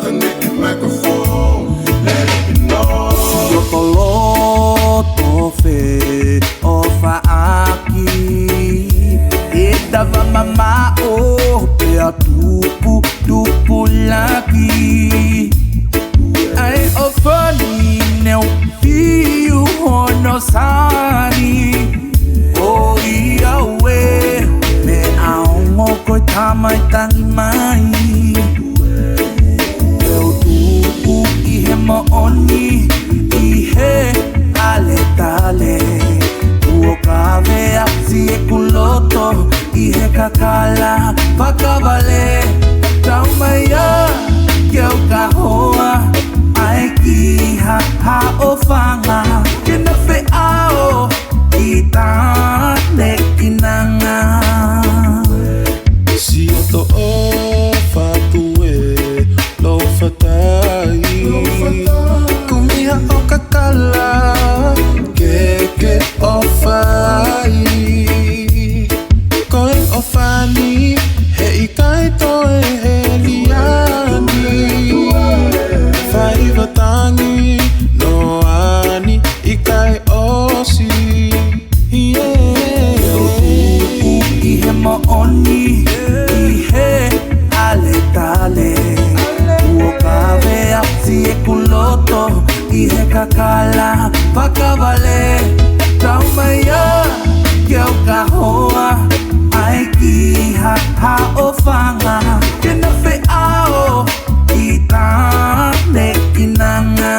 connect your microphone. Let it be known. Loto loto fe ofa aki. Itava mama o pe a tupu laki. Ai ofani ne fio hono sani. O ia we me aongo ko tamai tangi mai. Eu tupu ihe maoni ihe ale tale. Uokavea si e kuloto ihe kakala pakavale. Traumaya keu kahoa aiki ha ofanga kena fe ao ita ne kinanga. Si to o fatue lo fatai kumiha o kakala ke o fai koi o fani he ikai to e liani fai vatangi no ani ikai osi Ihe maoni ihe ale tale. Uokavea si e kuloto ihe kakala pakavale. Traumaya keu kahoa aiki ha ofanga kena fe ao ita ne kinanga.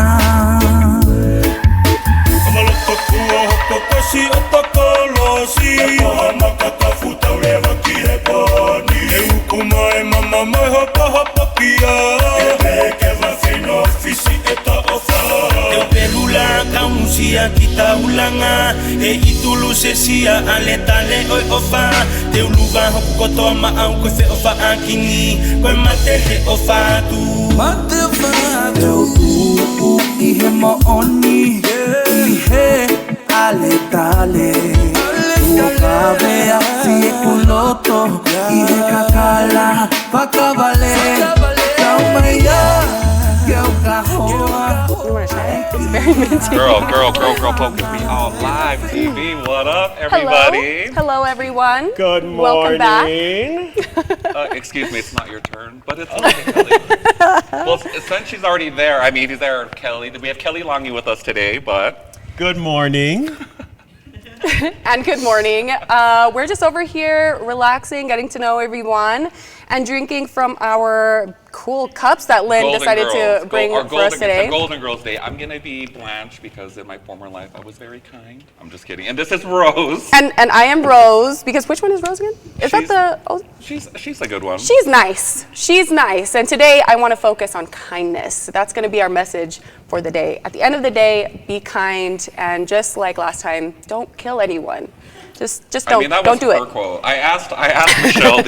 Amaloko kua hoko kasi o tokolosi E poha makata futa urewa ki he poni E ukuma e mama mai hapa kia E peke whawhino fisi e ta ofa E pelula kaunsia ki ta ulanga E itulu se sia ale tale oi ofa Te uluga hoku kotoa maau koe whe ofa akingi Koe mate he ofa tu Mate eu tupu ihe maoni ihe ale tale. Uokavea si e kuloto ihe kakala pakavale. Traumaya keu kahoa. You want to try it? It's very minty. Girl, focus me on live TV. What up, everybody? Hello, everyone. Good morning. Welcome back. Excuse me, it's not your turn, but it's okay, Kelly. Well, since she's already there, I mean, he's there, Kelly. We have Kelly Longy with us today, but... Good morning. And good morning. We're just over here relaxing, getting to know everyone, and drinking from our cool cups that Lynn decided to bring for us today. It's a Golden Girls Day. I'm going to be Blanche because in my former life I was very kind. I'm just kidding. And this is Rose. And I am Rose, because which one is Rose again? Is that the... Oh, she's a good one. she's nice. She's nice. And today I want to focus on kindness. That's going to be our message for the day. At the end of the day, be kind, and just like last time, don't kill anyone. Just don't, I mean, that don't do was her it. quote. I asked Michelle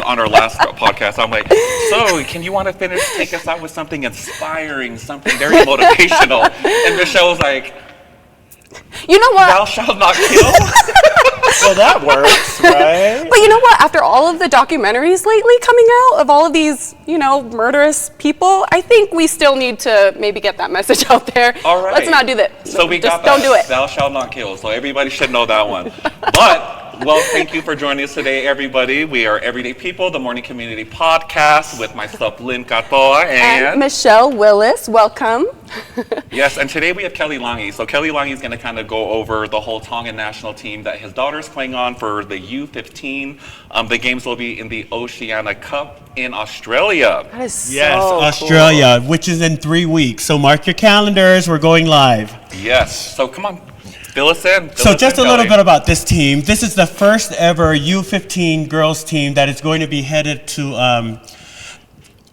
on our last podcast. I'm like, so can you want to take us out with something inspiring, something very motivational? And Michelle was like, You know what? thou shalt not kill. Well, that works, right? But you know what? After all of the documentaries lately coming out of all of these, murderous people, I think we still need to maybe get that message out there. All right. Let's not do that. So we just got that. don't do it. Thou shalt not kill. So everybody should know that one. But, well, thank you for joining us today, everybody. We are Everyday People, the Morning Community Podcast with myself, Lynn Katoa, And Michele Willis, welcome. Yes, and today we have Kelly Longy. So Kelly Longy is going to kind of go over the whole Tongan national team that his daughter's playing on for the U15. The games will be in the Oceania Cup in Australia. That is Yes, so Australia, which is in 3 weeks. So mark your calendars. We're going live. Yes. So come on, fill us in. So just a little bit about this team. This is the first ever U15 girls team that is going to be headed to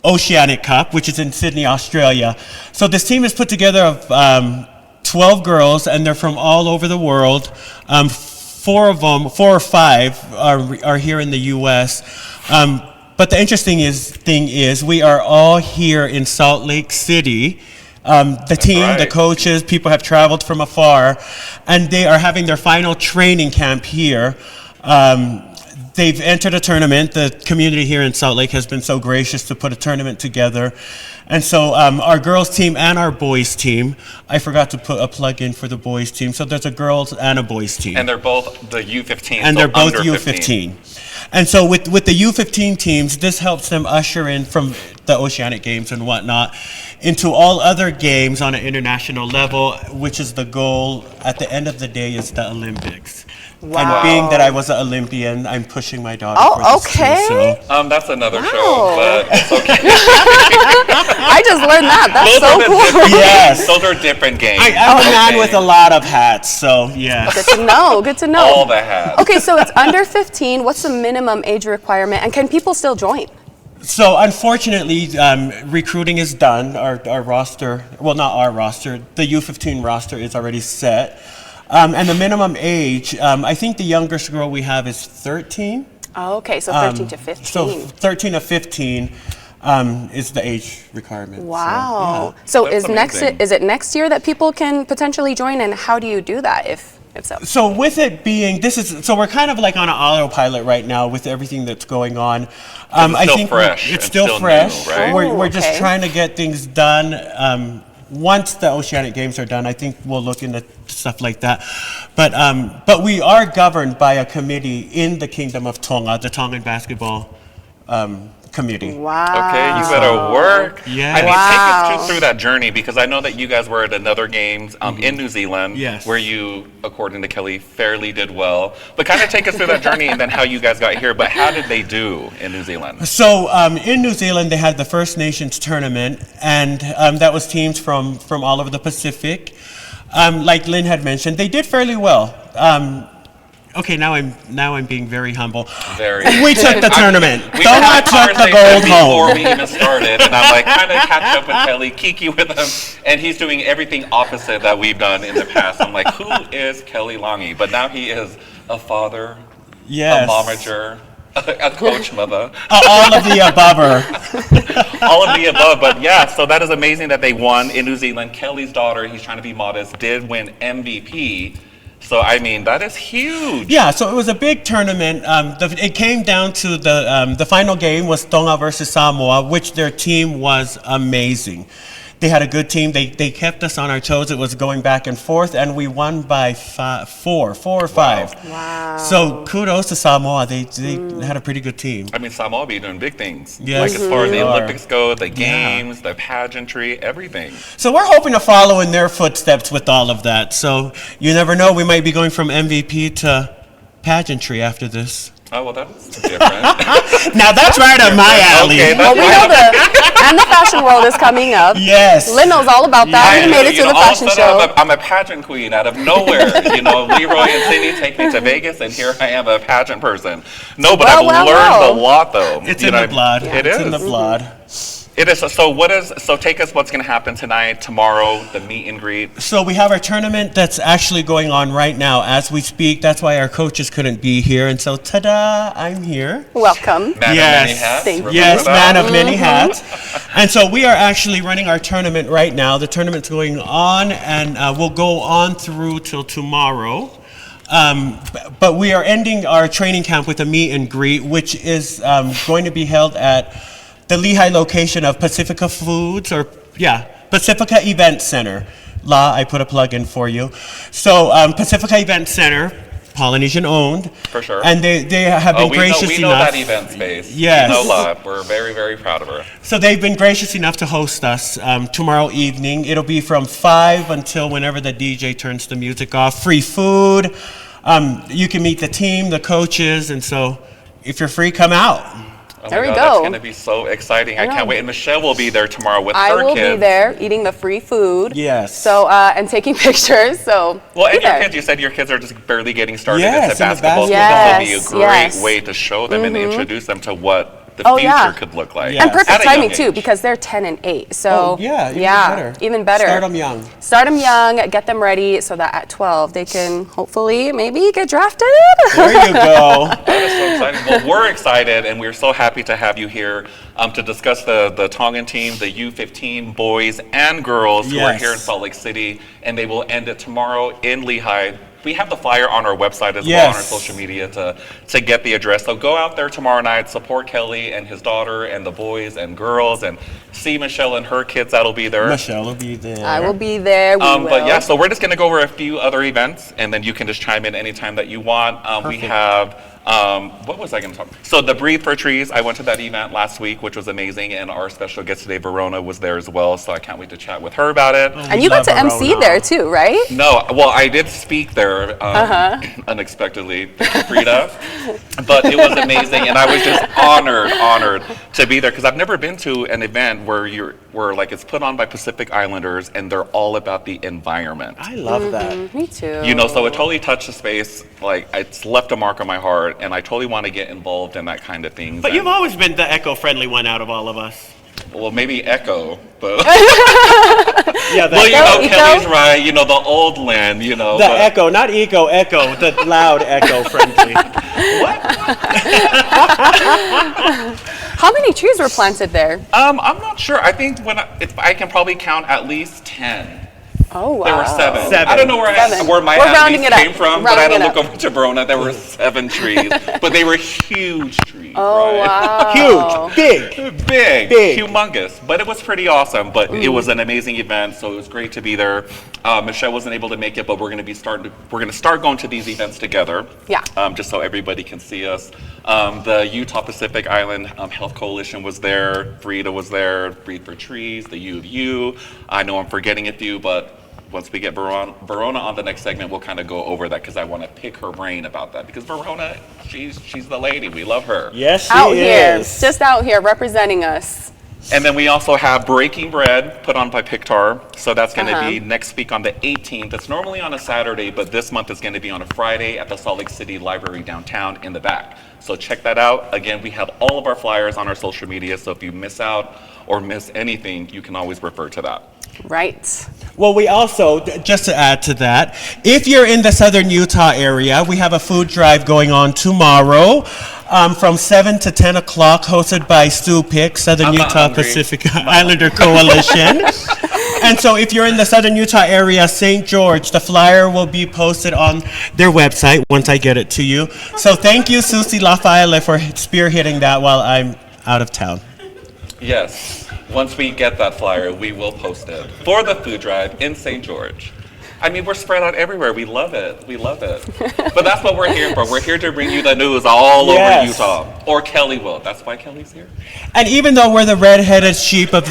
Oceanic Cup, which is in Sydney, Australia. So this team is put together of 12 girls, and they're from all over the world. 4 or 5 are here in the U.S. But the interesting thing is we are all here in Salt Lake City. The team, the coaches, people have traveled from afar, and they are having their final training camp here. they've entered a tournament. The community here in Salt Lake has been so gracious to put a tournament together. And so our girls team and our boys team, I forgot to put a plug in for the boys team. So there's a girls and a boys team. And they're both the U15. And so they're both under U15. And so with the U15 teams, this helps them usher in from the Oceanic Games and whatnot into all other games on an international level, which is the goal at the end of the day is the Olympics. Wow. And being that I was an Olympian, I'm pushing my daughter Oh, for this okay. too, so. That's another show, but it's okay. I just learned that. That's so cool. Yes. Those are different games. I'm a man Okay. with a lot of hats, so yes. Good to know. Good to know. All the hats. Okay, so it's under 15. What's the minimum age requirement, and can people still join? So unfortunately, recruiting is done. Our roster, well, not our roster, the U15 roster is already set. And the minimum age, I think the youngest girl we have is 13. Oh, okay, so 13 to 15. So 13 to 15 is the age requirement. Wow. So, So That's amazing. is it next year that people can potentially join, and how do you do that if so? So with it being, so we're kind of like on an autopilot right now with everything that's going on. It's I still think fresh it's and still still fresh. new, right? We're just okay. trying to get things done. Once the Oceanic Games are done, I think we'll look into stuff like that. But we are governed by a committee in the Kingdom of Tonga, the Tongan Basketball Committee. Wow. Okay, you better work. Yeah. I mean, Wow. take us through that journey, because I know that you guys were at another games in New Zealand, Yes. where you, according to Kelly, fairly did well. But kind of take us through that journey and then how you guys got here. But how did they do in New Zealand? So in New Zealand, they had the First Nations tournament, and that was teams from all over the Pacific. Like Lynn had mentioned, they did fairly well. Okay, now I'm being very humble. Very. We took the tournament. We Tonga had a took the conversation gold before home. we even started, and I'm like kind of catch up with Kelly, kiki with him, and he's doing everything opposite that we've done in the past. I'm like, who is Kelly Longy? But now he is a father, Yes. a momager, a coach mother, All of the above. all of the above. But yeah, so that is amazing that they won in New Zealand. Kelly's daughter, he's trying to be modest, did win MVP. So I mean, that is huge. Yeah, so it was a big tournament. It came down to the final game was Tonga versus Samoa, which their team was amazing. They had a good team. They kept us on our toes. It was going back and forth, and we won by four or five. Wow. So kudos to Samoa. They had a pretty good team. I mean, Samoa be doing big things. Yes, Like as far as the they are. Olympics go, the games, the pageantry, everything. So we're hoping to follow in their footsteps with all of that. So you never know. We might be going from MVP to pageantry after this. Oh, well, that's different. Now that's right up my alley. Okay, Well, that's we know and the fashion world is coming up. Yes. Lynn knows all about that. I- We made it you to know, the all of a fashion sudden show. I'm a pageant queen out of nowhere. You know, Leroy and Cindy take me to Vegas, and here I am, a pageant person. No, but Well, I've well, learned well. a lot, though. It's You in know, the blood. It It's is. in the blood. It is. So take us what's going to happen tonight, tomorrow, the meet and greet. So we have our tournament that's actually going on right now as we speak. That's why our coaches couldn't be here. And so, ta-da, I'm here. Welcome. Man Yes. of many hats. Thank you. remember Yes, that? man of many hats. And so we are actually running our tournament right now. The tournament's going on, and we'll go on through till tomorrow. But we are ending our training camp with a meet and greet, which is going to be held at the Lehigh location of Pacifica Pacifica Event Center. I put a plug in for you. So Pacifica Event Center, Polynesian owned. For sure. And they have been gracious we know enough. that event space. Yes. We know love. We're very, very proud of her. So they've been gracious enough to host us tomorrow evening. It'll be from 5 until whenever the DJ turns the music off. Free food. You can meet the team, the coaches, and so if you're free, come out. Oh There my we God, go. That's going to be so exciting. I know. can't wait. And Michelle will be there tomorrow with I her will kids. be there eating the free food. Yes. So, and taking pictures. So, Well, be and your there. kids, you said your kids are just barely getting started Yes, into in the basketball. So basketball. this will be a Yes, great yes. way to show them and introduce them to what the Oh, future yeah. could look like. Yeah. And perfect At a young timing too, age. because they're 10 and 8. So Oh, yeah, even better. Even better. Start 'em young. Start them young, get them ready, so that at 12 they can hopefully maybe get drafted. There you go. That is so exciting. Well, we're excited, and we're so happy to have you here to discuss the Tongan team, the U15 boys and girls who are Yes. here in Salt Lake City, and they will end it tomorrow in Lehigh we have the flyer on our website as well, Yes. on our social media to get the address. So go out there tomorrow night, support Kelly and his daughter and the boys and girls, and see Michelle and her kids that'll be there. Michelle will be there. I will be there. We will. But yeah, so we're just going to go over a few other events, and then you can just chime in anytime that you want. We have, what was I going to talk about? So the Breathe for Trees, I went to that event last week, which was amazing, and our special guest today, Verona, was there as well, so I can't wait to chat with her about it. And you got to MC there too, right? No, well, I did speak there unexpectedly, Frida, but it was amazing, and I was just honored to be there, because I've never been to an event where like it's put on by Pacific Islanders, and they're all about the environment. I love that. Me too. You know, so it totally touched the space. Like, it's left a mark on my heart, and I totally want to get involved in that kind of thing. But you've always been the eco-friendly one out of all of us. Well, maybe Echo, but Yeah, the well, you know, Echo? Kelly's right. You know, the old land. You know, The but- echo, not eco, echo, the loud eco-friendly. How many trees were planted there? I'm not sure. I think if I can probably count at least 10. Oh wow. There were 7. Seven. I don't know Seven. where my We're at rounding least it up. came from, but I had to Rounding look it over to Verona. There were 7 trees, but they were huge trees. Oh right? wow. Huge, big. Big, Big. humongous, but it was pretty awesome. But it was an amazing event, so it was great to be there. Michelle wasn't able to make it, but we're going to start going to these events together. Yeah. Just so everybody can see us. The Utah Pacific Island Health Coalition was there. Frida was there. Breathe for Trees. The U of U. I know I'm forgetting a few, but once we get Verona on the next segment, we'll kind of go over that, because I want to pick her brain about that, because Verona, she's the lady. We love her. Yes, she Out here, is. just out here representing us. And then we also have Breaking Bread put on by PacifikaChptr. So that's going to be next week on the 18th. It's normally on a Saturday, but this month is going to be on a Friday at the Salt Lake City Library downtown in the back. So check that out. Again, we have all of our flyers on our social media, so if you miss out or miss anything, you can always refer to that. Right. Well, we also, just to add to that, if you're in the southern Utah area, we have a food drive going on tomorrow from 7 to 10 o'clock, hosted by Stu Pick, Southern I'm not Utah hungry. Pacific Islander Coalition. And so if you're in the southern Utah area, St. George, the flyer will be posted on their website once I get it to you. So thank you, Susie Lafayette, for spearheading that while I'm out of town. Yes. Once we get that flyer, we will post it for the food drive in St. George. I mean, we're spread out everywhere. We love it. We love it. But that's what we're here for. We're here to bring you the news all over Yes. Utah. Or Kelly will. That's why Kelly's here. And even though we're the red-headed sheep of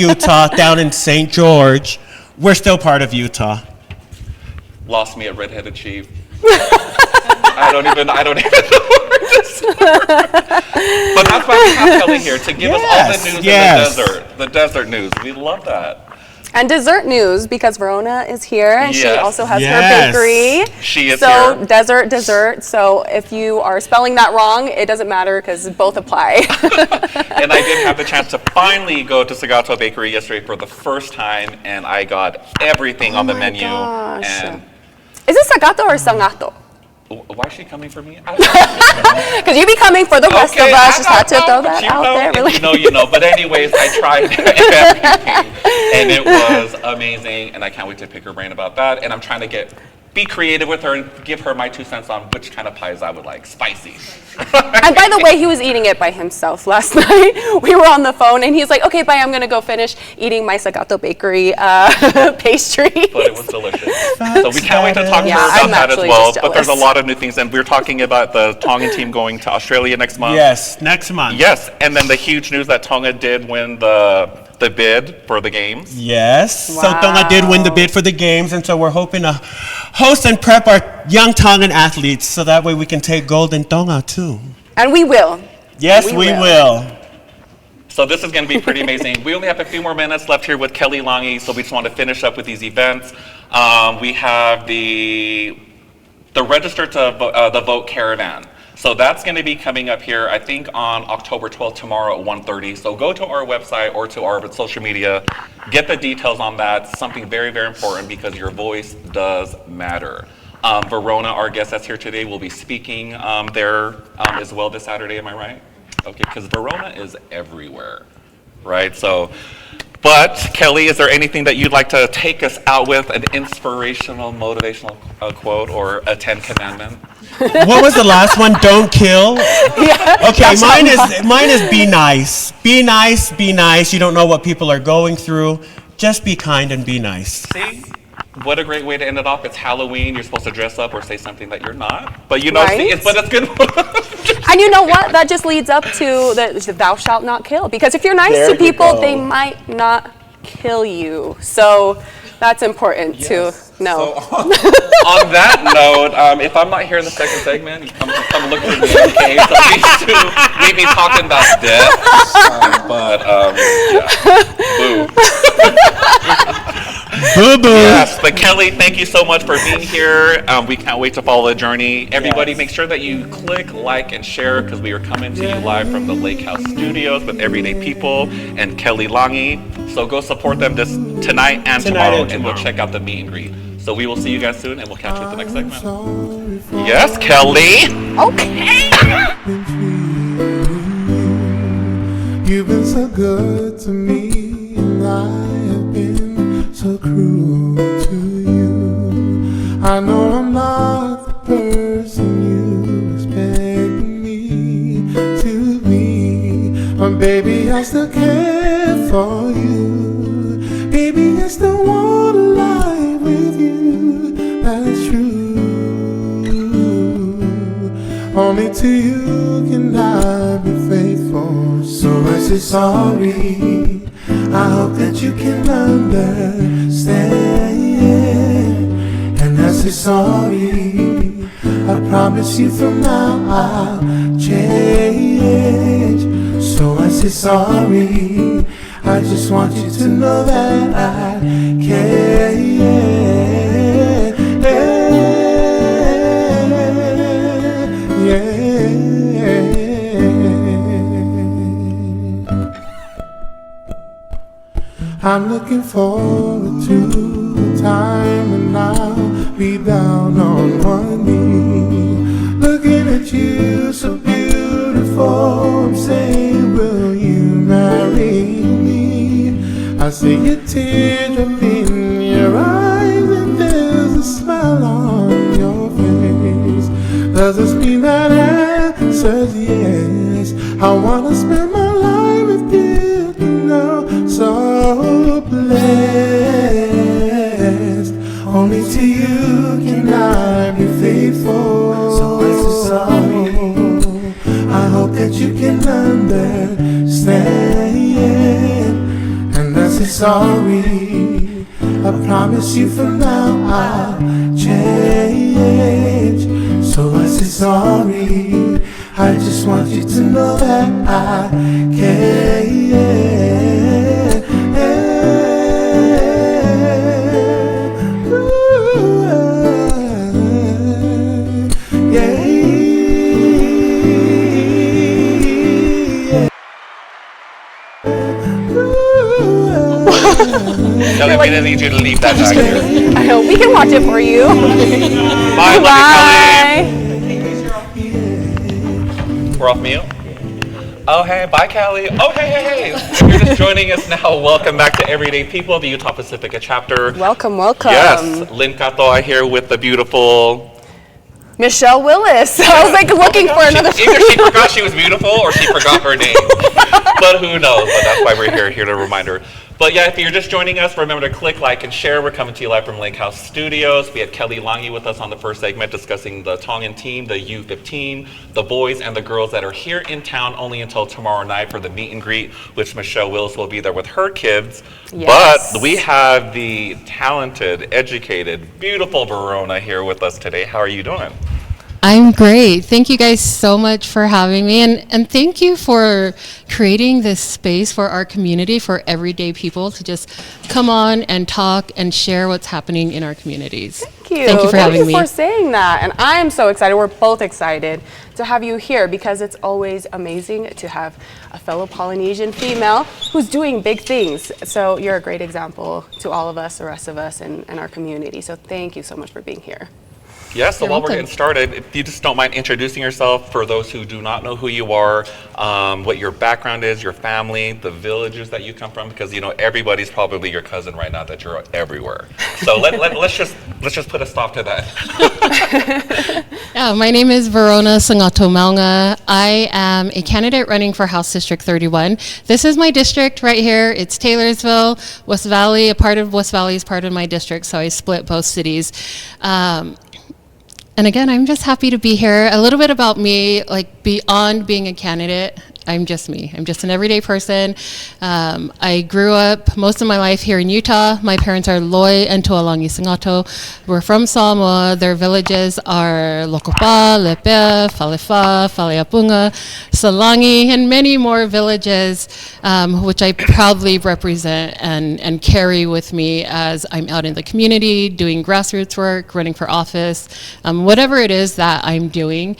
Utah down in St. George, we're still part of Utah. Lost me at redheaded sheep. I don't even know where to start. But that's why we have Kelly here, to give us all the news Yes. in the desert. The desert news. We love that. And dessert news, because Verona is here and she Yes. also has Yes. her bakery. She is so here. dessert. So if you are spelling that wrong, it doesn't matter because both apply. And I did have the chance to finally go to Sagato Bakery yesterday for the first time, and I got everything on the my menu. gosh. And Is it Sagato or Sangato? why is she coming for me? I don't know. Because you be coming for the rest of Okay, us. Just had to know, throw but that you out know, there. if Really. you know, you know. But anyways, I tried everything, and it was amazing, and I can't wait to pick her brain about that. And I'm trying to be creative with her and give her my 2 cents on which kind of pies I would like. Spicy. And by the way, he was eating it by himself last night. We were on the phone, and he's like, "Okay, bye. I'm gonna go finish eating my Sagato Bakery pastry." But it was delicious. So we can't wait to talk to Yeah, her about I'm that as actually well. just But there's a jealous. lot of new things, and we're talking about the Tongan team going to Australia next month. Yes, next month. Yes, and then the huge news that Tonga did win the bid for the games. Yes. Wow. So Tonga did win the bid for the games, and so we're hoping to host and prep our young Tongan athletes so that way we can take gold in Tonga too. And we will. Yes, We we will. will. So this is going to be pretty amazing. We only have a few more minutes left here with Kelly Lange, so we just want to finish up with these events. We have the register to the vote caravan. So that's going to be coming up here, I think, on October 12th, tomorrow at 1:30. So go to our website or to our social media, get the details on that. It's something very, very important because your voice does matter. Verona, our guest that's here today, will be speaking there as well this Saturday, am I right? Okay, because Verona is everywhere, right? So, But Kelly, is there anything that you'd like to take us out with, an inspirational, motivational quote or a 10 commandment? What was the last one? Don't kill? Yeah. Okay, mine is be nice. Be nice, be nice. You don't know what people are going through. Just be kind and be nice. See? What a great way to end it off. It's Halloween. You're supposed to dress up or say something that you're not. But you know, Right? but it's good. And you know what? That just leads up to the thou shalt not kill. Because if you're nice There to you people, go. they might not kill you. So that's important to know. On that note, if I'm not here in the second segment, you come look for me, okay? So these two may be talking about death, but yeah, boo. Boo boo. Yes, but Kelly, thank you so much for being here. We can't wait to follow the journey. Everybody, make sure that you click, like, and share because we are coming to you live from the Lake House Studios with Everyday People and Kelly Langi. So go support them tonight and tomorrow, and we'll check out the meet and greet. So we will see you guys soon, and we'll catch you at the next segment. Yes, Kelly. Okay. You've been so good to me, and I have been so cruel to you. I know I'm not the person you expected me to be, but baby, I still care for you. Baby, I still wanna lie with you. That's true. Only to you can I be faithful. So I say sorry. I hope that you can understand. And I say sorry. I promise you from now I'll change. So I say sorry. I just want you to know that I care. I'm looking forward to the time when I'll be down on one knee, looking at you so beautiful. I'm saying, will you marry me? I see a teardrop in your eyes and there's a smile on your face. Does this mean that answer's yes? I wanna spend my life with you, you know, so blessed. Only to you can I be faithful. So I say sorry. I hope that you can understand. And I say sorry. I promise you from now I'll change. So I say sorry. I just want you to know that I care. Kelly, we didn't need you to leave that back here. I know. We can watch it for you. Bye, love you, Bye. Kelly. We're off mute? Oh, hey, bye, Kelly. Oh, hey. You're just joining us now. Welcome back to Everyday People, the Utah Pacifica chapter. Welcome. Yes, Lynn Katoa here with the beautiful Michele Willis. I was like looking for another. Either she forgot she was beautiful or she forgot her name. But who knows? But that's why we're here to remind her. But yeah, if you're just joining us, remember to click, like, and share. We're coming to you live from Lake House Studios. We had Kelly Langi with us on the first segment discussing the Tongan team, the U15, the boys and the girls that are here in town only until tomorrow night for the meet and greet, which Michele Willis will be there with her kids. Yes. But we have the talented, educated, beautiful Verona here with us today. How are you doing? I'm great. Thank you guys so much for having me. And thank you for creating this space for our community, for everyday people to just come on and talk and share what's happening in our communities. Thank you. Thank you for having me. Thank you for saying that. And I am so excited. We're both excited to have you here because it's always amazing to have a fellow Polynesian female who's doing big things. So you're a great example to all of us, the rest of us, and our community. So thank you so much for being here. Yeah, so You're while we're welcome. getting started, if you just don't mind introducing yourself for those who do not know who you are, what your background is, your family, the villages that you come from, because you know everybody's probably your cousin right now that you're everywhere. So let's just put a stop to that. Yeah, my name is Verona Sagato Mauga. I am a candidate running for House District 31. This is my district right here. It's Taylorsville, West Valley. A part of West Valley is part of my district, so I split both cities. And again, I'm just happy to be here. A little bit about me, like beyond being a candidate, I'm just me. I'm just an everyday person. I grew up most of my life here in Utah. My parents are Loy and Tualangi Sagato. We're from Samoa. Their villages are Lokopa, Lepe, Falefa, Faleapunga, Salangi, and many more villages, which I proudly represent and carry with me as I'm out in the community, doing grassroots work, running for office, whatever it is that I'm doing.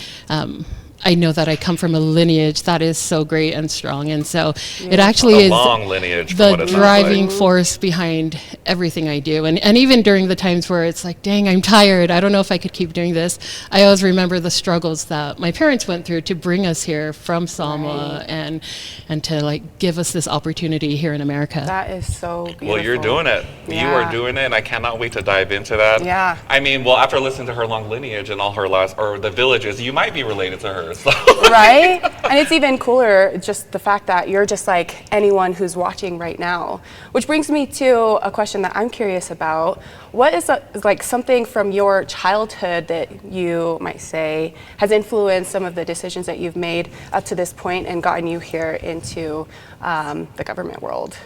I know that I come from a lineage that is so great and strong, and so it actually A is long lineage from the what it sounds driving like. force behind everything I do. And even during the times where it's like, dang, I'm tired, I don't know if I could keep doing this, I always remember the struggles that my parents went through to bring us here from Samoa and to like give us this opportunity here in America. That is so beautiful. Well, you're doing it. You Yeah. are doing it, and I cannot wait to dive into that. Yeah. I mean, well, after listening to her long lineage and all her or the villages, you might be related to her. So. Right? And it's even cooler, just the fact that you're just like anyone who's watching right now. Which brings me to a question that I'm curious about. What is like something from your childhood that you might say has influenced some of the decisions that you've made up to this point and gotten you here into the government world?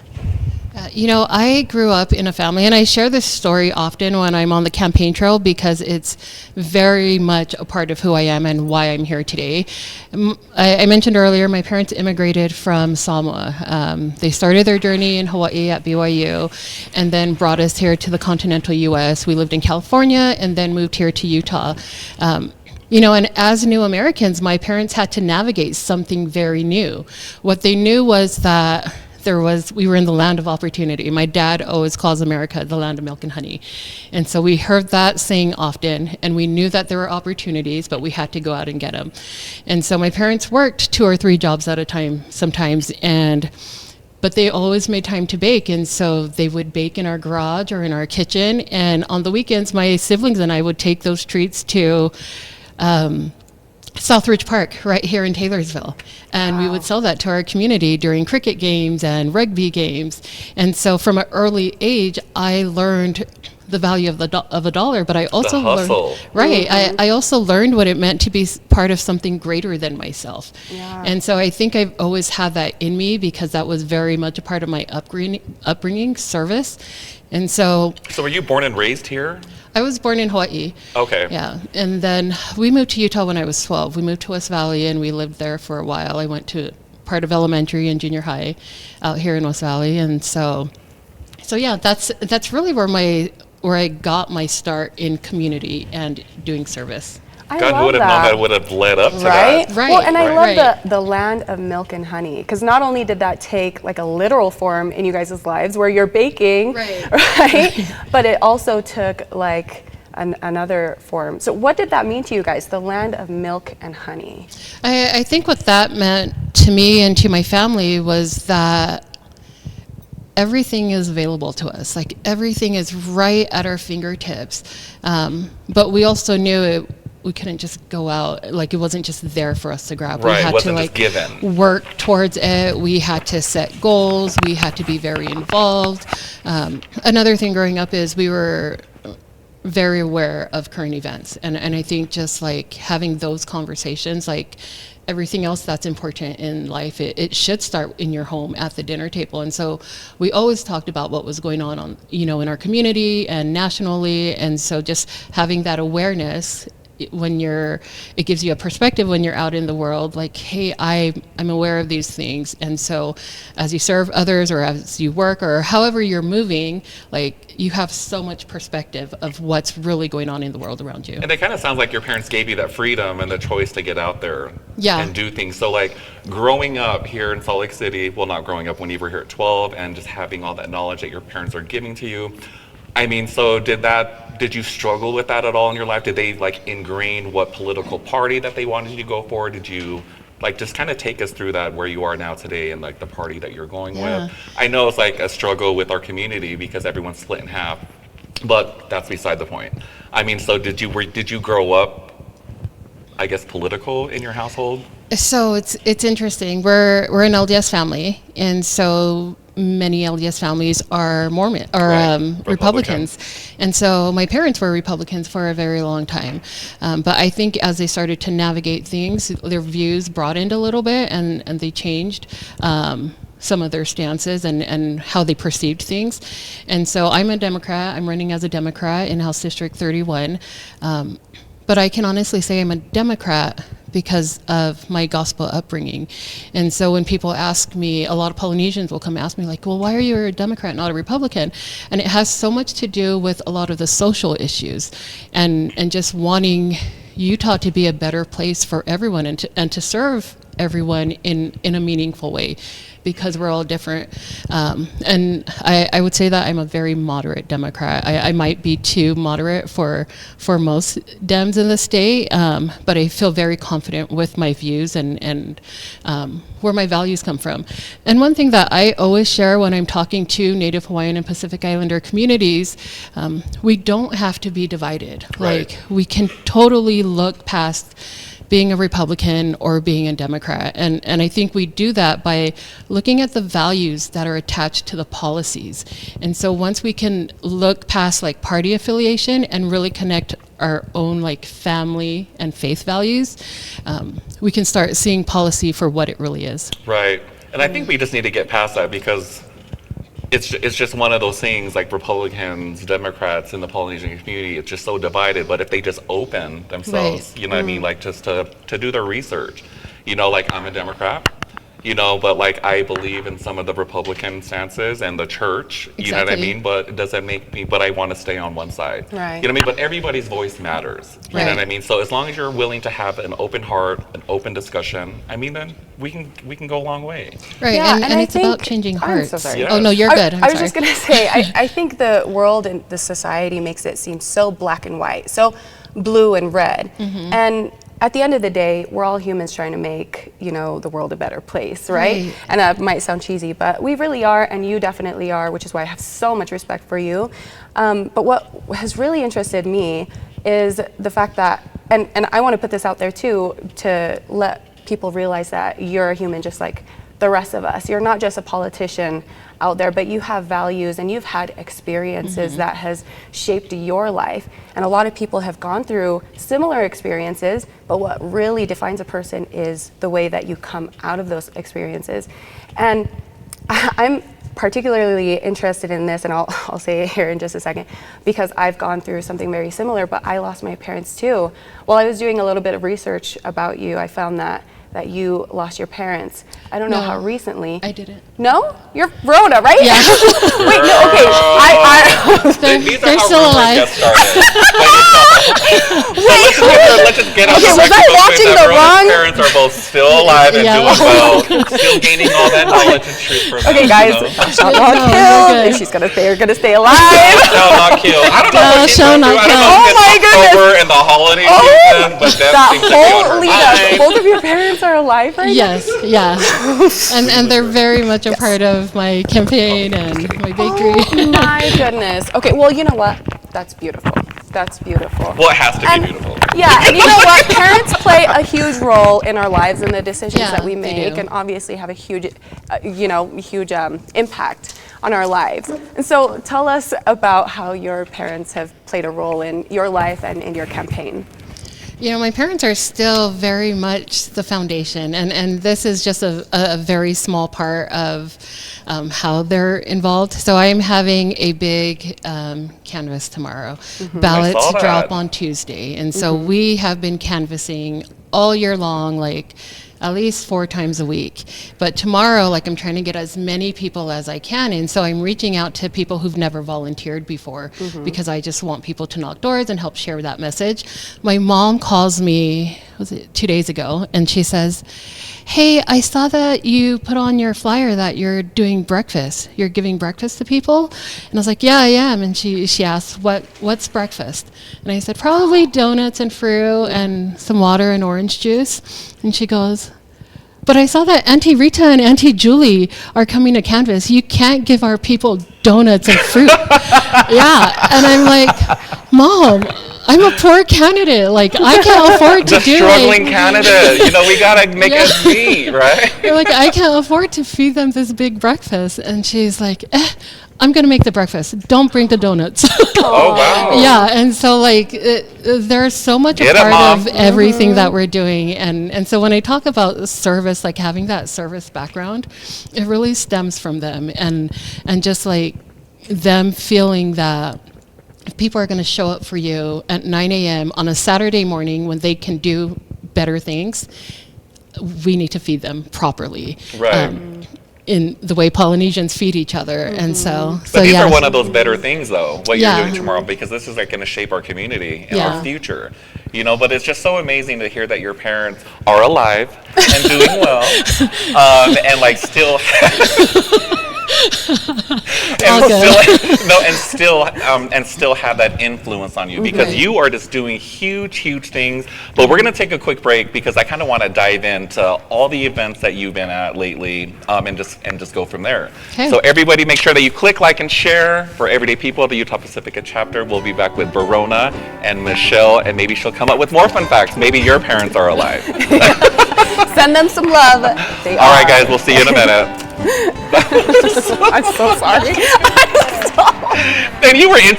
You know, I grew up in a family, and I share this story often when I'm on the campaign trail because it's very much a part of who I am and why I'm here today. I mentioned earlier, my parents immigrated from Samoa. They started their journey in Hawaii at BYU and then brought us here to the continental US. We lived in California and then moved here to Utah. You know, and as new Americans, my parents had to navigate something very new. What they knew was that we were in the land of opportunity. My dad always calls America the land of milk and honey. And so we heard that saying often, and we knew that there were opportunities, but we had to go out and get them. And so my parents worked 2 or 3 jobs at a time sometimes, but they always made time to bake. And so they would bake in our garage or in our kitchen. And on the weekends, my siblings and I would take those treats to Southridge Park right here in Taylorsville. And we would sell that to our community during cricket games and rugby games. And so from an early age, I learned the value of a dollar, but I also hustle. learned, I also learned what it meant to be part of something greater than myself. Yeah. And so I think I've always had that in me because that was very much a part of my upbringing, service. And so So were you born and raised here? I was born in Hawaii. Okay. Yeah, and then we moved to Utah when I was 12. We moved to West Valley and we lived there for a while. I went to part of elementary and junior high out here in West Valley, and so yeah, that's really where I got my start in community and doing service. I God, who love would have known that would have led up to Right? that? Right. Well, and I Right. love the land of milk and honey, because not only did that take like a literal form in you guys' lives where you're baking, right? But it also took like another form. So what did that mean to you guys, the land of milk and honey? I think what that meant to me and to my family was that everything is available to us. Like everything is right at our fingertips. But we also knew we couldn't just go out, like it wasn't just there for us to grab. Right, we had wasn't to just given. work towards it. We had to set goals. We had to be very involved. Another thing growing up is we were very aware of current events. And I think just like having those conversations, like everything else that's important in life, it should start in your home at the dinner table. And so we always talked about what was going on, in our community and nationally. And so just having that awareness it gives you a perspective when you're out in the world, like, hey, I'm aware of these things. And so as you serve others or as you work or however you're moving, like you have so much perspective of what's really going on in the world around you. And it kind of sounds like your parents gave you that freedom and the choice to get out there and do things. So like growing up here in Salt Lake City, well, not growing up when you were here at 12 and just having all that knowledge that your parents are giving to you, I mean, so did you struggle with that at all in your life? Did they like ingrain what political party that they wanted you to go for? Did you like just kind of take us through that where you are now today and like the party that you're going with? I know it's like a struggle with our community because everyone's split in half, but that's beside the point. I mean, so did you grow up, I guess, political in your household? So it's interesting. We're an LDS family, and so many LDS families are Mormon or Right. Republicans, and so my parents were Republicans for a very long time. But I think as they started to navigate things, their views broadened a little bit, and they changed some of their stances and how they perceived things. And so I'm a Democrat. I'm running as a Democrat in House District 31. But I can honestly say I'm a Democrat because of my gospel upbringing. And so when people ask me, a lot of Polynesians will come ask me like, well, why are you a Democrat, not a Republican? And it has so much to do with a lot of the social issues and just wanting Utah to be a better place for everyone and to serve everyone in a meaningful way, because we're all different. And I would say that I'm a very moderate Democrat. I might be too moderate for most Dems in the state, but I feel very confident with my views and where my values come from. And one thing that I always share when I'm talking to Native Hawaiian and Pacific Islander communities, we don't have to be divided. Right. Like, we can totally look past being a Republican or being a Democrat. And I think we do that by looking at the values that are attached to the policies. And so once we can look past like party affiliation and really connect our own like family and faith values, we can start seeing policy for what it really is. Right. And I think we just need to get past that because it's just one of those things, like Republicans, Democrats in the Polynesian community, it's just so divided. But if they just open themselves, Right. you know what I mean, like just to do their research, you know, like I'm a Democrat, you know, but like I believe in some of the Republican stances and the church, you know what I Exactly. mean? But it doesn't make me, but I want to stay on one side. Right. You know what I mean? But everybody's voice matters. You know Right. what I mean? So as long as you're willing to have an open heart, an open discussion, I mean, then we can go a long way. Right, Yeah, and I it's about think- changing I'm hearts. so sorry. Yes. Oh, no, you're good. I'm I was sorry. just going to say, I think the world and the society makes it seem so black and white, so blue and red. Mm-hmm. And at the end of the day, we're all humans trying to make, you know, the world a better place, right? Right. And that might sound cheesy, but we really are, and you definitely are, which is why I have so much respect for you. But what has really interested me is the fact that, and I want to put this out there too, to let people realize that you're a human just like the rest of us. You're not just a politician out there, but you have values and you've had experiences that has shaped your life. And a lot of people have gone through similar experiences, but what really defines a person is the way that you come out of those experiences. And I'm particularly interested in this, and I'll say it here in just a second, because I've gone through something very similar, but I lost my parents too. While I was doing a little bit of research about you, I found that you lost your parents. I don't know No, how recently. I didn't. No? You're Verona, right? Yeah. Wait, no, okay. These are They're how still rumors alive. get started. Let's just get on Okay, the was I record watching that the Verona's wrong- parents are both still alive and Yeah. doing well, still gaining all that knowledge and truth from Okay, them, guys, you know? shall No, not you're kill. good. If she's gonna stay, you're gonna stay alive. Shall not kill. I don't know Thou what she's shalt going through. not I don't kill. know if Oh my it's goodness. October and the holiday Oh, season, but that that seems to be on whole her lead up. mind. Both of your parents are alive right Yes, yeah. And they're very much a part of my campaign and my bakery. Oh my goodness. Okay, well, you know what? That's beautiful. That's beautiful. Well, it has to And- be beautiful. Yeah, and you know what? Parents play a huge role in our lives and the decisions Yeah, that we they make, do. and obviously have a huge, huge impact on our lives. And so, tell us about how your parents have played a role in your life and in your campaign. You know, my parents are still very much the foundation, and this is just a very small part of how they're involved. So I'm having a big canvas tomorrow. Ballots I saw that. drop on Tuesday, and so we have been canvassing all year long, like at least 4 times a week. But tomorrow, like, I'm trying to get as many people as I can, and so I'm reaching out to people who've never volunteered before because I just want people to knock doors and help share that message. My mom calls me was it 2 days ago, and she says, "Hey, I saw that you put on your flyer that you're doing breakfast. You're giving breakfast to people." And I was like, "Yeah, I am." And she asked, "What's breakfast?" And I said, "Probably donuts and fruit and some water and orange juice." And she goes, "But I saw that Auntie Rita and Auntie Julie are coming to Canvas. You can't give our people donuts and fruit." Yeah, and I'm like, "Mom, I'm a poor candidate. Like, I can't afford to The do struggling like, candidate. You know, we gotta make Yeah. ends meet, right? You're like, I can't afford to feed them this big breakfast." And she's like, "I'm gonna make the breakfast. Don't bring the donuts." Oh, wow. Yeah, and so like there's so much Get a it, part Mom. of everything that we're doing, and so when I talk about service, like having that service background, it really stems from them, and just like them feeling that if people are going to show up for you at 9 a.m. on a Saturday morning when they can do better things, we need to feed them properly. Right. In the way Polynesians feed each other, and so But these yeah. are one of those better things, though, what Yeah. you're doing tomorrow, because this is like going to shape our community and Yeah. our future. You know, but it's just so amazing to hear that your parents are alive and doing well, and like still, All good. and still have that influence on you, because you are just doing huge things. But we're going to take a quick break because I kind of want to dive into all the events that you've been at lately, and just go from there. Okay. So everybody, make sure that you click like and share for Everyday People, the Utah Pacifica chapter. We'll be back with Verona and Michelle, and maybe she'll come up with more fun facts. Maybe your parents are alive. Send them some love. They All right, are. guys, we'll see you in a minute. I'm so sorry. Then you were in.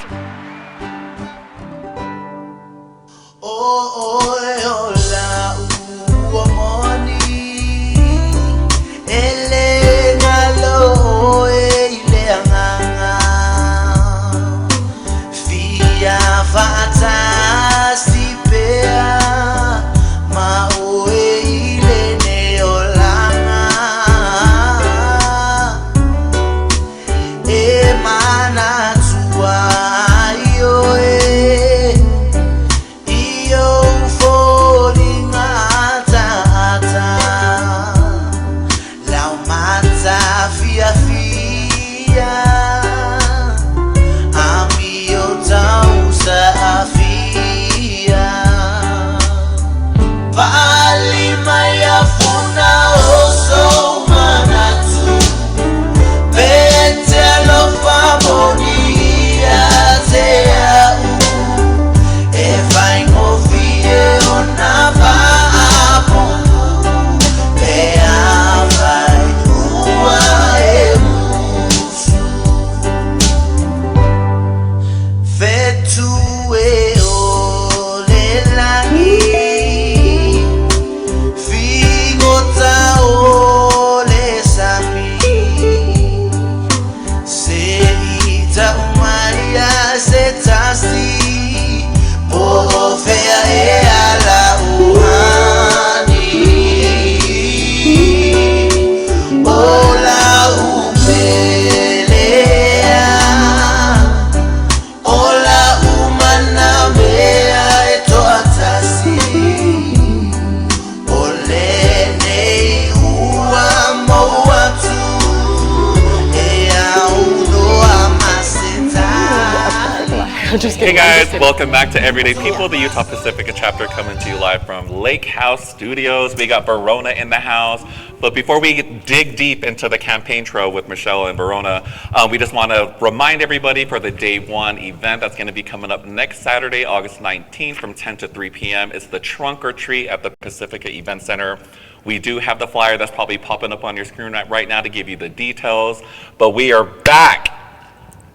Hey guys, welcome back to Everyday People, the Utah Pacifica chapter, coming to you live from Lake House Studios. We got Verona in the house. But before we dig deep into the campaign trail with Michelle and Verona, we just want to remind everybody for the Day 1 event that's going to be coming up next Saturday, August 19th from 10 to 3 p.m. It's the Trunk or Treat at the Pacifica Event Center. We do have the flyer that's probably popping up on your screen right now to give you the details. But we are back.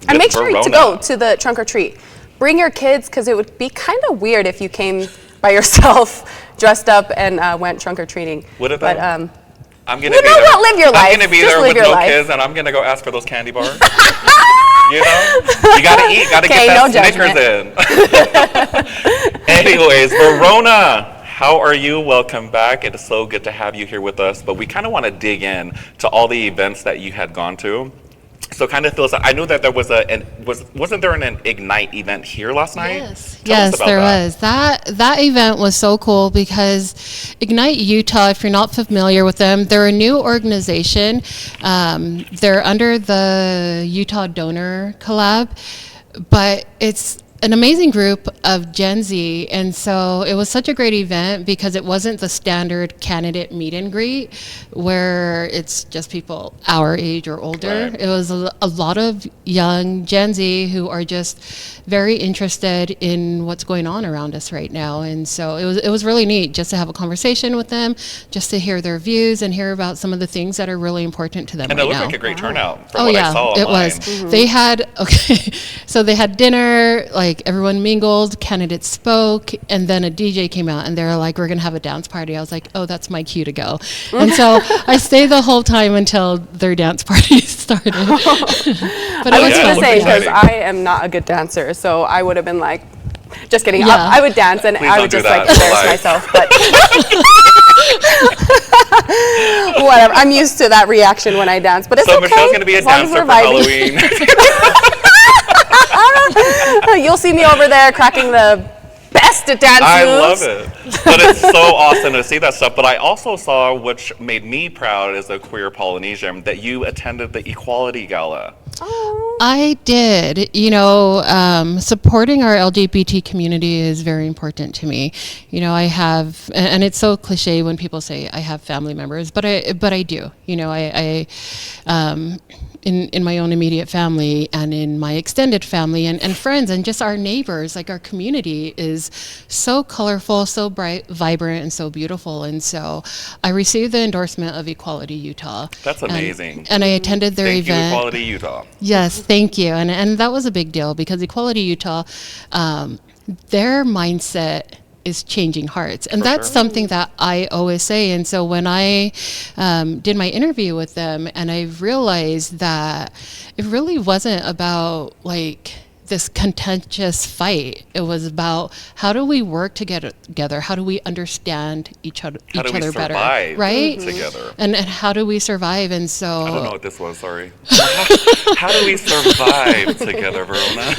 And make sure to Verona. go to the trunk or treat. Bring your kids, because it would be kind of weird if you came by yourself, dressed up, and went trunk or treating. Would it But though? I'm gonna you be know there. what? Live your life. I'm gonna be Just there live with your no life. kids, and I'm gonna go ask for those candy bars. You know, you gotta eat, gotta Okay, get no that Snickers in. Anyways, Verona, how are you? Welcome back. It is so good to have you here with us. But we kind of want to dig in to all the events that you had gone to. So kind of feels. I knew that there was wasn't there an Ignite event here last night? Yes, Tell us yes, about there that. was. That event was so cool because Ignite Utah, if you're not familiar with them, they're a new organization. They're under the Utah Donor Collab, but it's an amazing group of Gen Z, and so it was such a great event because it wasn't the standard candidate meet and greet where it's just people our age or older. Right. It was a lot of young Gen Z who are just very interested in what's going on around us right now, and so it was really neat just to have a conversation with them, just to hear their views and hear about some of the things that are really important to them And right it looked now. like a great turnout from Oh what yeah, I saw it online. was. They had so they had dinner, like everyone mingled, candidates spoke, and then a DJ came out, and they were like, "We're gonna have a dance party." I was like, "Oh, that's my cue to go," and so I stayed the whole time until their dance party started. But I it was was going yeah, to fun. say, because exciting. I am not a good dancer, so I would have been like, just kidding. Yeah. I would dance and Please I don't would do just that like for embarrass life. myself, but whatever. I'm used to that reaction when I dance, but it's So okay. Michelle's gonna be a as long as dancer we're for vibing. Halloween. You'll see me over there cracking the best at dance I moves. love it. But it's so awesome to see that stuff. But I also saw, which made me proud as a queer Polynesian, that you attended the Equality Gala. Oh. I did. You know, supporting our LGBT community is very important to me. You know, I have, and it's so cliche when people say I have family members, but I do. You know, I in my own immediate family and in my extended family and friends and just our neighbors, like our community is so colorful, so bright, vibrant, and so beautiful. And so I received the endorsement of Equality Utah. That's amazing. And I attended their Thank you, event. Equality Utah. Yes, thank you. And that was a big deal because Equality Utah, their mindset is changing hearts. And that's sure. something that I always say. And so when I did my interview with them and I realized that it really wasn't about like this contentious fight. It was about how do we work together? How do we understand each other How do we better? survive Right? together? And how do we survive? And so I don't know what this was, sorry. How do we survive together, Verona?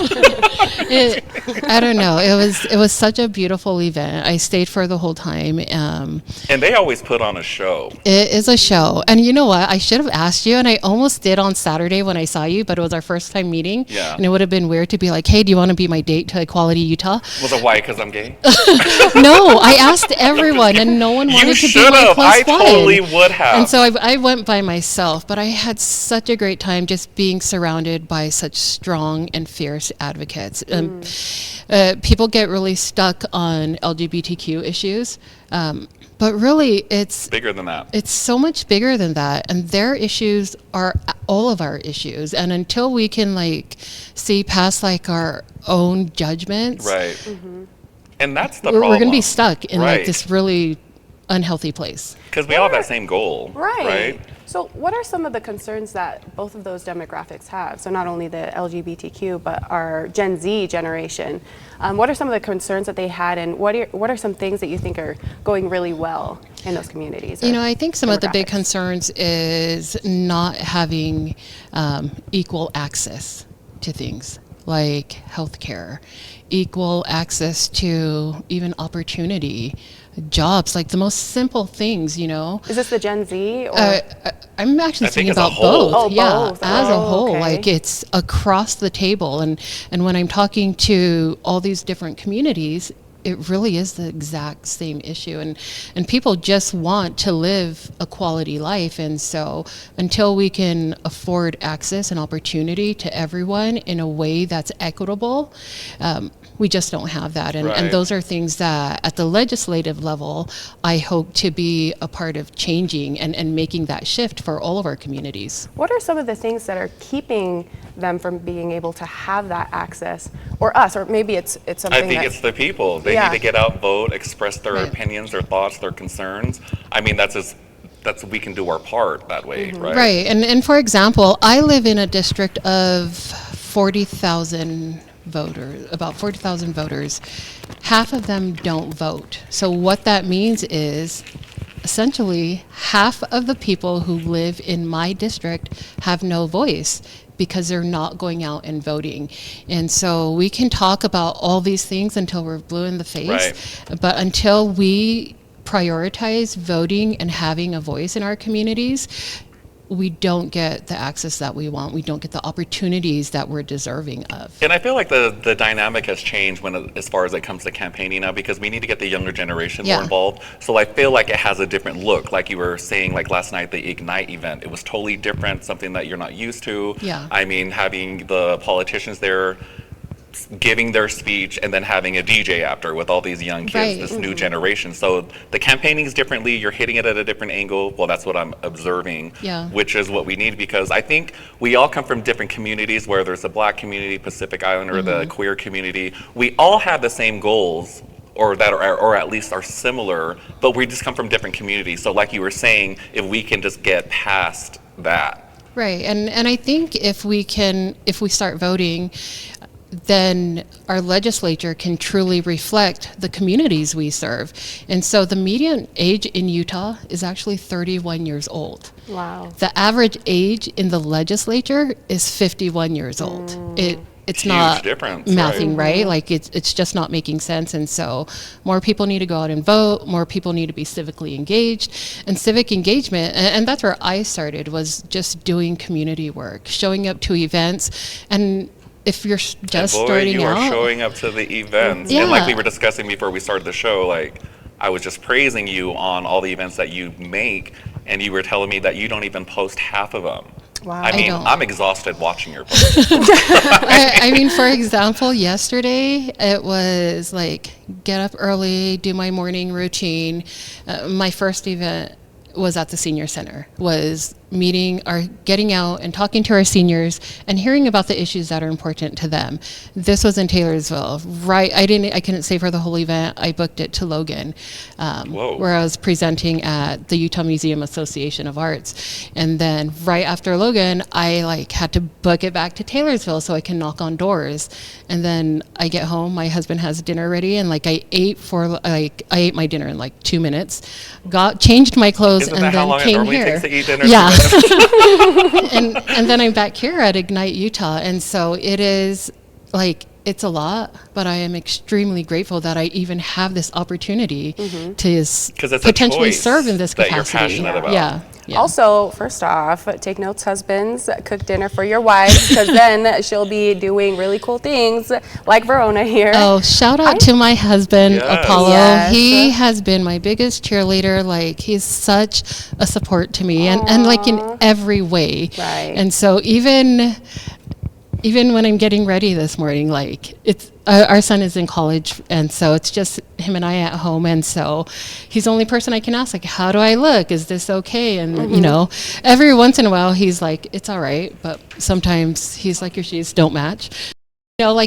I don't know. It was such a beautiful event. I stayed for the whole time. And they always put on a show. It is a show. And you know what? I should have asked you, and I almost did on Saturday when I saw you, but it was our first time meeting. Yeah. And it would have been weird to be like, hey, do you want to be my date to Equality Utah? Was it white because I'm gay? No, I asked everyone, and no one wanted to be should my have. plus I one. totally would have. And so I went by myself, but I had such a great time just being surrounded by such strong and fierce advocates. People get really stuck on LGBTQ issues, but really it's Bigger than that. it's so much bigger than that, and their issues are all of our issues. And until we can like see past like our own judgments, Right. And that's the we're problem. going to be stuck in Right. like this really unhealthy place. Because we all have that same goal. Right. So what are some of the concerns that both of those demographics have? So not only the LGBTQ, but our Gen Z generation. What are some of the concerns that they had, and what are some things that you think are going really well in those communities? You know, I think some of the big demographics? concerns is not having equal access to things like healthcare, equal access to even opportunity, jobs, like the most simple things, you know. Is this the Gen Z? Or? I'm actually I think thinking as a about whole. both. Oh, yeah, both. as a Oh, whole, okay. like it's across the table. And when I'm talking to all these different communities, it really is the exact same issue. And people just want to live a quality life. And so until we can afford access and opportunity to everyone in a way that's equitable, we just don't have that. And Right. those are things that at the legislative level, I hope to be a part of changing and making that shift for all of our communities. What are some of the things that are keeping them from being able to have that access, or us, or maybe it's something I think that, it's the people. They Yeah. need to get out, vote, express their Right. opinions, their thoughts, their concerns. I mean, that's we can do our part that way, right? Right. And for example, I live in a district of 40,000 voters, about 40,000 voters. Half of them don't vote. So what that means is essentially half of the people who live in my district have no voice. because they're not going out and voting. And so we can talk about all these things until we're blue in the face, but until we prioritize voting and having a voice in our communities, we don't get the access that we want. We don't get the opportunities that we're deserving of. And I feel like the dynamic has changed as far as it comes to campaigning now, because we need to get the younger generation more involved. So I feel like it has a different look. Like you were saying, like last night, the Ignite event, it was totally different, something that you're not used to. Yeah. I mean, having the politicians there giving their speech and then having a DJ after with all these young kids, this new generation. So the campaigning is differently, you're hitting it at a different angle. Well, that's what I'm observing, which is what we need, because I think we all come from different communities, where there's the Black community, Pacific Islander, the queer community. We all have the same goals, or at least are similar, but we just come from different communities. So like you were saying, if we can just get past that. Right, and I think if we start voting, then our legislature can truly reflect the communities we serve. And so the median age in Utah is actually 31 years old. Wow. The average age in the legislature is 51 years old. It's Huge not difference, mathing, right? Like it's just not making sense. And so more people need to go out and vote, more people need to be civically engaged. And civic engagement, and that's where I started, was just doing community work, showing up to events. And if you're just starting you out, are showing up to the events. And like we were discussing before we started the show, like I was just praising you on all the events that you make, and you were telling me that you don't even post half of them. Wow. I mean, I'm exhausted watching your posts. I mean, for example, yesterday it was like get up early, do my morning routine. My first event was at the senior center, was meeting or getting out and talking to our seniors and hearing about the issues that are important to them. This was in Taylorsville, right? I couldn't stay for the whole event. I booked it to Logan, where I was presenting at the Utah Museum Association of Arts. And then right after Logan, I had to book it back to Taylorsville so I can knock on doors. And then I get home, my husband has dinner ready, and I ate my dinner in 2 minutes, changed my clothes, Isn't and that how then long it came normally here. takes to eat dinner? Yeah. and then I'm back here at Ignite Utah, and so it is it's a lot, but I am extremely grateful that I even have this opportunity to potentially serve in this capacity. That you're passionate about. Yeah. Also, first off, take notes, husbands, cook dinner for your wife, because then she'll be doing really cool things like Verona here. Oh, shout out to my husband, Yes. Apollo. Yes. He has been my biggest cheerleader. He's such a support to me, and in every way. Right. And so even when I'm getting ready this morning, it's our son is in college, and so it's just him and I at home, and so he's the only person I can ask, how do I look? Is this okay? And every once in a while he's like, it's all right, but sometimes he's like, your shoes don't match.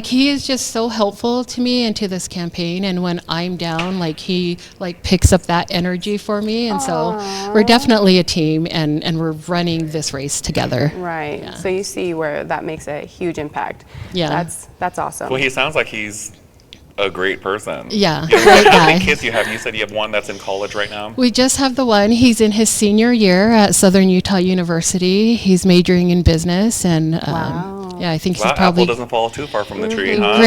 He is just so helpful to me and to this campaign, and when I'm down, he picks up that energy for me, and so we're definitely a team, and we're running this race together. Right. Yeah. So you see where that makes a huge impact. Yeah. That's awesome. Well, he sounds like he's a great person. Yeah, How great many guy. kids you have? You said you have one that's in college right now? We just have the one. He's in his senior year at Southern Utah University. He's majoring in business, and I think he's probably apple doesn't fall too far from the tree, huh?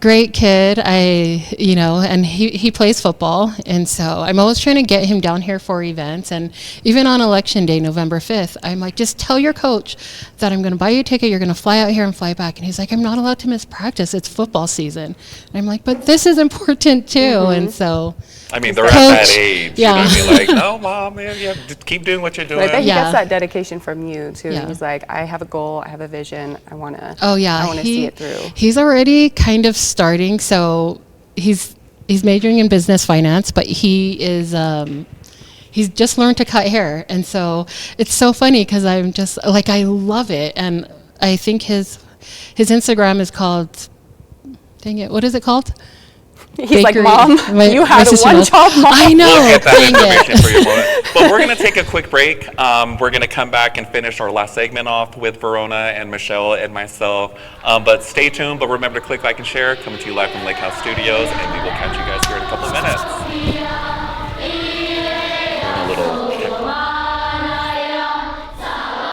great kid. And he plays football, and so I'm always trying to get him down here for events. And even on election day, November 5th, I'm like, just tell your coach that I'm going to buy you a ticket. You're going to fly out here and fly back. And he's like, I'm not allowed to miss practice. It's football season. And I'm like, but this is important too. And so. I mean, they're at that age. Yeah. You know what I mean? No, Mom, just keep doing what you're doing. I bet he Yeah. gets that dedication from you too. Yeah. He's like, I have a goal, I have a vision, I want to. Oh yeah, I want to see it through. He's already kind of starting. So he's majoring in business finance, but he is he's just learned to cut hair, and so it's so funny because I'm just I love it, and I think his Instagram is called. Dang it, what is it called? He's Bakery. like, Mom, you had a one-job mom. I know. We'll get that Dang information it. for you in a moment. But we're going to take a quick break. We're going to come back and finish our last segment off with Verona and Michelle and myself. But stay tuned. But remember to click like and share. Coming to you live from Lake House Studios. And we will catch you guys here in a couple